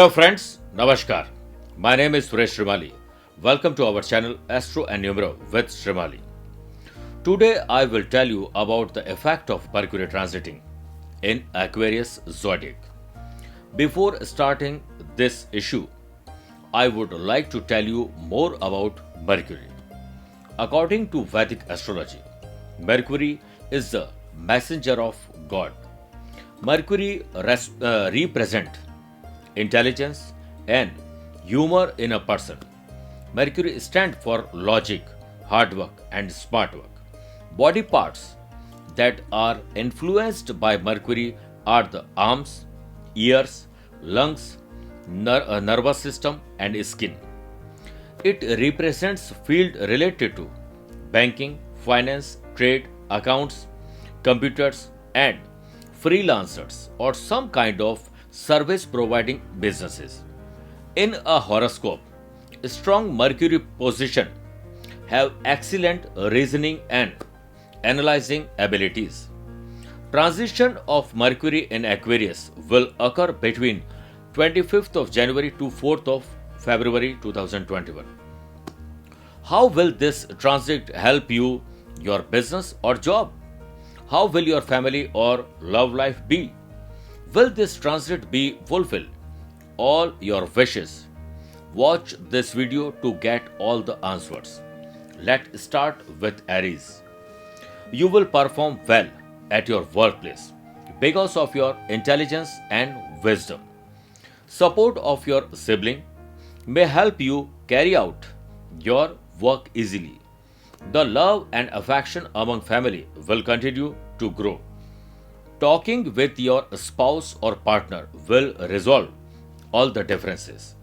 Hello friends, Namaskar. My name is Suresh Shrimali. Welcome to our channel Astro and Numero with Shrimali. Today I will tell you about the effect of Mercury transiting in Aquarius zodiac. Before starting this issue, I would like to tell you more about Mercury. According to Vedic astrology, Mercury is the messenger of God. Mercury represents intelligence and humor in a person. Mercury stands for logic, hard work, and smart work. Body parts that are influenced by Mercury are the arms, ears, lungs, nervous system, and skin. It represents field related to banking, finance, trade, accounts, computers, and freelancers or some kind of service providing businesses. In a horoscope, strong Mercury position have excellent reasoning and analyzing abilities. Transition of Mercury in Aquarius will occur between 25th of January to 4th of February 2021. How will this transit help you, your business or job? How will your family or love life be? Will this transit be fulfilled all your wishes? Watch this video to get all the answers. Let's start with Aries. You will perform well at your workplace because of your intelligence and wisdom. Support of your sibling may help you carry out your work easily. The love and affection among family will continue to grow. Talking with your spouse or partner will resolve all the differences.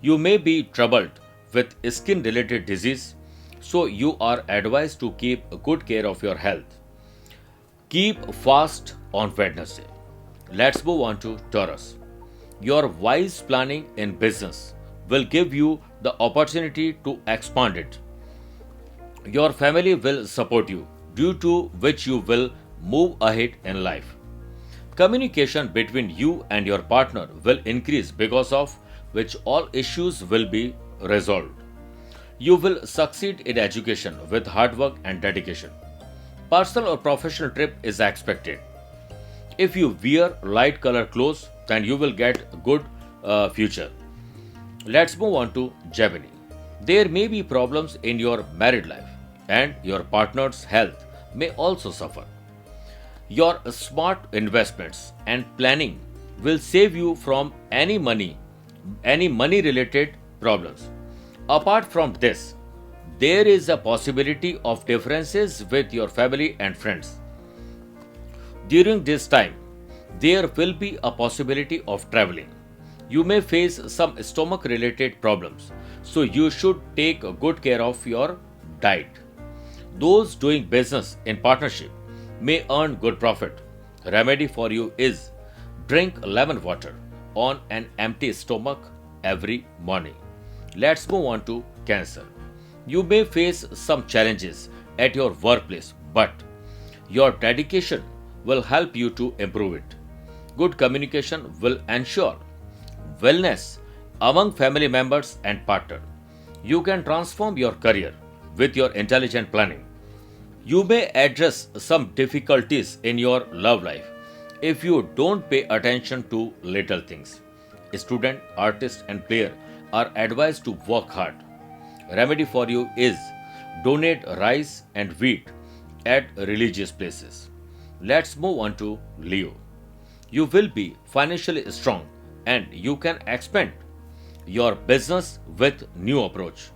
You may be troubled with skin related disease, so you are advised to keep good care of your health. Keep fast on Wednesday. Let's move on to Taurus. Your wise planning in business will give you the opportunity to expand it. Your family will support you, due to which you will move ahead in life. Communication between you and your partner will increase, because of which all issues will be resolved. You will succeed in education with hard work and dedication. Personal or professional trip is expected. If you wear light color clothes, then you will get a good future. Let's move on to Gemini. There may be problems in your married life, and your partner's health may also suffer. Your smart investments and planning will save you from any money related problems. Apart from this, there is a possibility of differences with your family and friends. During this time, there will be a possibility of traveling. You may face some stomach related problems, so you should take good care of your diet. Those doing business in partnership may earn good profit. Remedy for you is drink lemon water on an empty stomach every morning. Let's move on to Cancer. You may face some challenges at your workplace, but your dedication will help you to improve it. Good communication will ensure wellness among family members and partner. You can transform your career with your intelligent planning. You may address some difficulties in your love life if you don't pay attention to little things. Student, artist, and player are advised to work hard. Remedy for you is donate rice and wheat at religious places. Let's move on to Leo. You will be financially strong and you can expand your business with new approach.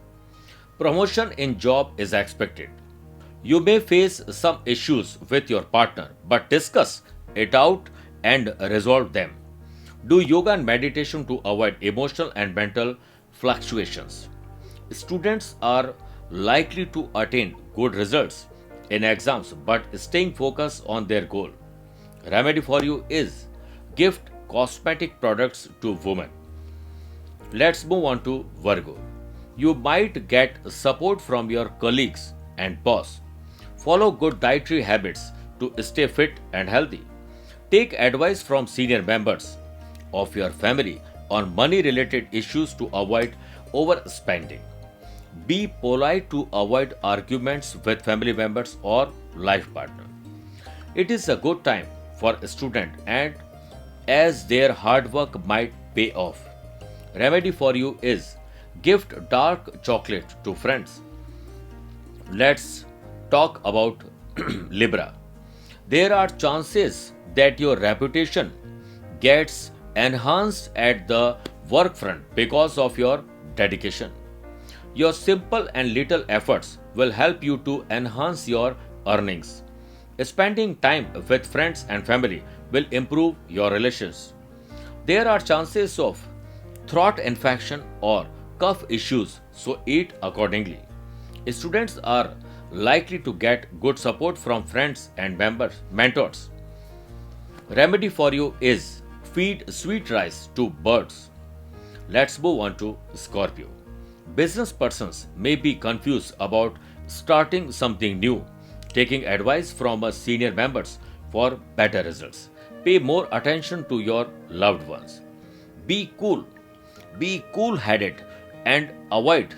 Promotion in job is expected. You may face some issues with your partner, but discuss it out and resolve them. Do yoga and meditation to avoid emotional and mental fluctuations. Students are likely to attain good results in exams, but staying focused on their goal. Remedy for you is gift cosmetic products to women. Let's move on to Virgo. You might get support from your colleagues and boss. Follow good dietary habits to stay fit and healthy. Take advice from senior members of your family on money related issues to avoid overspending. Be polite to avoid arguments with family members or life partner. It is a good time for a student and as their hard work might pay off. Remedy for you is gift dark chocolate to friends. Let's talk about Libra. There are chances that your reputation gets enhanced at the work front because of your dedication. Your simple and little efforts will help you to enhance your earnings. Spending time with friends and family will improve your relations. There are chances of throat infection or cough issues, so eat accordingly. Students are likely to get good support from friends and mentors. Remedy for you is feed sweet rice to birds. Let's move on to Scorpio. Business persons may be confused about starting something new, taking advice from a senior members for better results. Pay more attention to your loved ones. Be cool. Be cool headed and avoid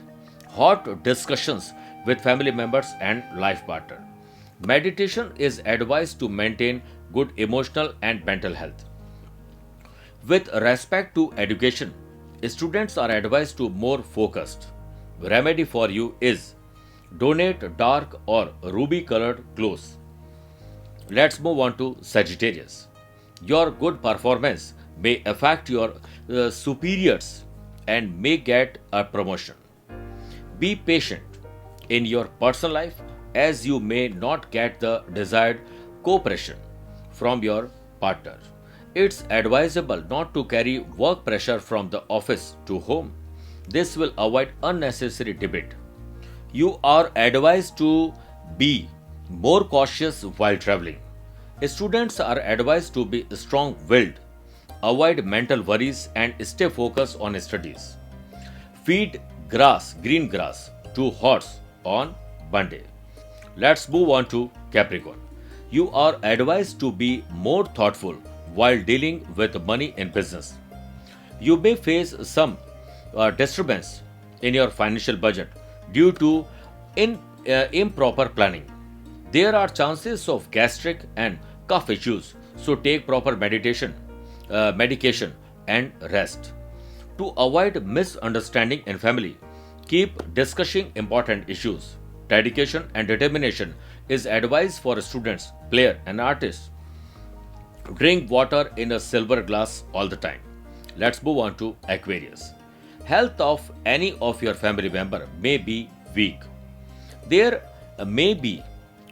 hot discussions with family members and life partner. Meditation is advised to maintain good emotional and mental health. With respect to education, students are advised to more focused. Remedy for you is donate dark or ruby colored clothes. Let's move on to Sagittarius. Your good performance may affect your superiors and may get a promotion. Be patient in your personal life as you may not get the desired cooperation from your partner. It's advisable not to carry work pressure from the office to home. This will avoid unnecessary debate. You are advised to be more cautious while traveling. Students are advised to be strong willed, avoid mental worries, and stay focused on studies. Feed green grass, to horse on Monday. Let's move on to Capricorn. You are advised to be more thoughtful while dealing with money in business. You may face some disturbance in your financial budget due to improper planning. There are chances of gastric and cough issues, so take proper medication, and rest. To avoid misunderstanding in family, keep discussing important issues. Dedication and determination is advised for students, players, and artists. Drink water in a silver glass all the time. Let's move on to Aquarius. Health of any of your family member may be weak. There may be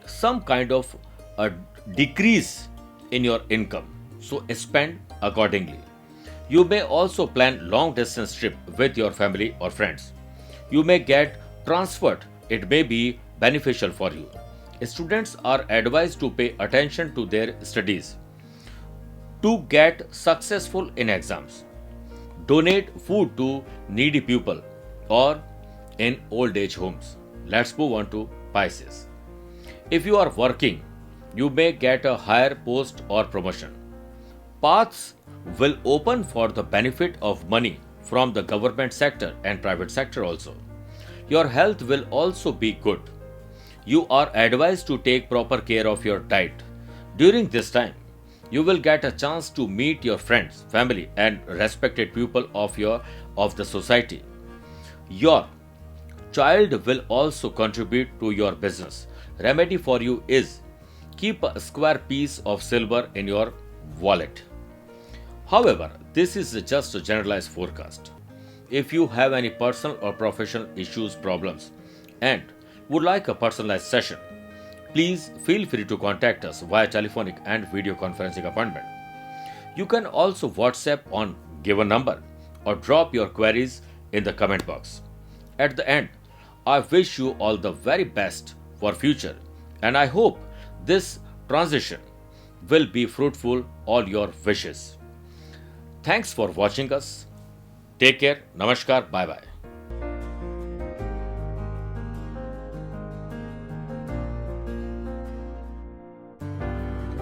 some kind of a decrease in your income, so spend accordingly. You may also plan long distance trip with your family or friends. You may get transferred. It may be beneficial for you. Students are advised to pay attention to their studies to get successful in exams. Donate food to needy people or in old age homes. Let's move on to Pisces. If you are working, you may get a higher post or promotion. Paths will open for the benefit of money from the government sector and private sector also. Your health will also be good. You are advised to take proper care of your diet. During this time, you will get a chance to meet your friends, family, and respected people of the society. Your child will also contribute to your business. Remedy for you is keep a square piece of silver in your wallet. However, this is just a generalized forecast. If you have any personal or professional issues, problems, and would like a personalized session, please feel free to contact us via telephonic and video conferencing appointment. You can also WhatsApp on given number or drop your queries in the comment box. At the end, I wish you all the very best for future and I hope this transition will be fruitful all your wishes. Thanks for watching us. Take care. Namaskar. Bye bye.